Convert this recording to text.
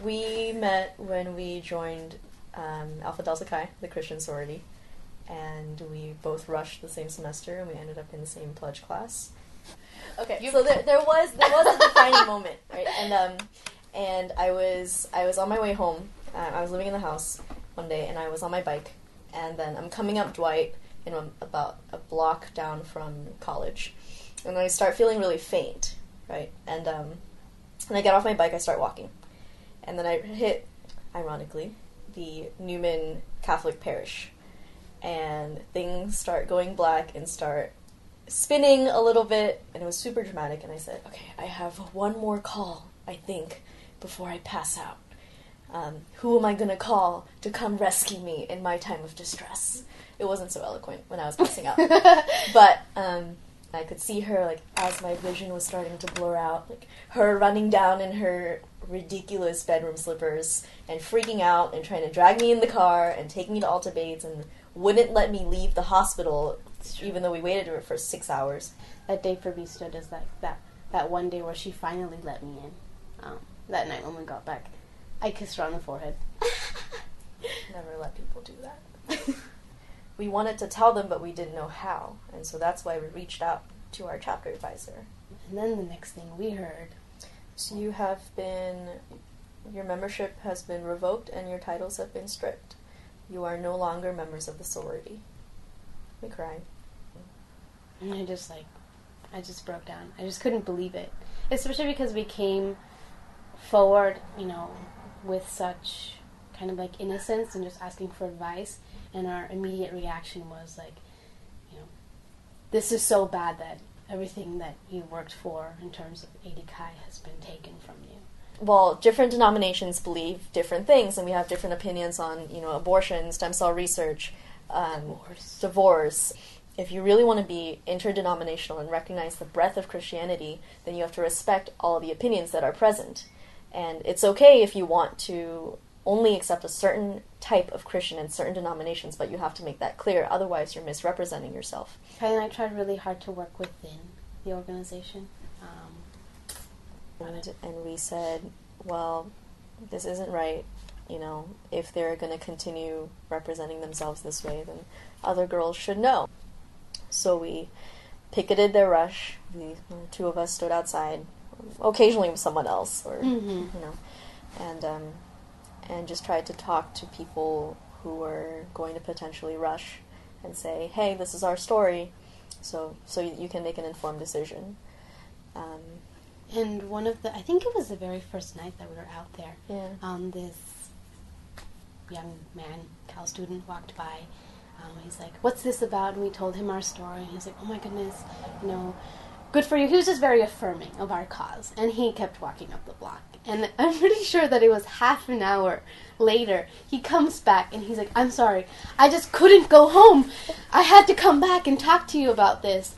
We met when we joined Alpha Delta Chi, the Christian sorority, and we both rushed the same semester, and we ended up in the same pledge class. Okay, so there was a defining moment, right? And I was on my way home. I was living in the house one day, and I was on my bike, and then I'm coming up Dwight, and I'm about a block down from college, and I start feeling really faint, right? And I get off my bike, I start walking, and then I hit, ironically, the Newman Catholic Parish, and things start going black and start spinning a little bit, and it was super dramatic, and I said, okay, I have one more call, I think, before I pass out. Who am I going to call to come rescue me in my time of distress? It wasn't so eloquent when I was passing out. But I could see her, like, as my vision was starting to blur out, like, her running down in her ridiculous bedroom slippers and freaking out and trying to drag me in the car and take me to Alta Bates and wouldn't let me leave the hospital, even though we waited for 6 hours. That day for me stood as like that one day where she finally let me in. That night when we got back, I kissed her on the forehead. Never let people do that. We wanted to tell them, but we didn't know how, and so that's why we reached out to our chapter advisor. And then the next thing we heard. So your membership has been revoked and your titles have been stripped. You are no longer members of the sorority. We cried. And I just broke down. I just couldn't believe it. Especially because we came forward, with such kind of like innocence and just asking for advice, and our immediate reaction was like, this is so bad that everything that you worked for in terms of AD Chi has been taken from you. Well, different denominations believe different things, and we have different opinions on, abortion, stem cell research, divorce. If you really want to be interdenominational and recognize the breadth of Christianity, then you have to respect all the opinions that are present. And it's okay if you want to only accept a certain type of Christian in certain denominations, but you have to make that clear, otherwise you're misrepresenting yourself. Kylie and I tried really hard to work within the organization. And we said, well, this isn't right. If they're going to continue representing themselves this way, then other girls should know. So we picketed their rush. The two of us stood outside, occasionally with someone else, or and just tried to talk to people who were going to potentially rush and say, hey, this is our story, so you can make an informed decision. And I think it was the very first night that we were out there. Yeah. This young man, Cal student, walked by. He's like, what's this about? And we told him our story. And he's like, oh my goodness, good for you. He was just very affirming of our cause. And he kept walking up the block. And I'm pretty sure that it was half an hour later, he comes back and he's like, I'm sorry, I just couldn't go home. I had to come back and talk to you about this.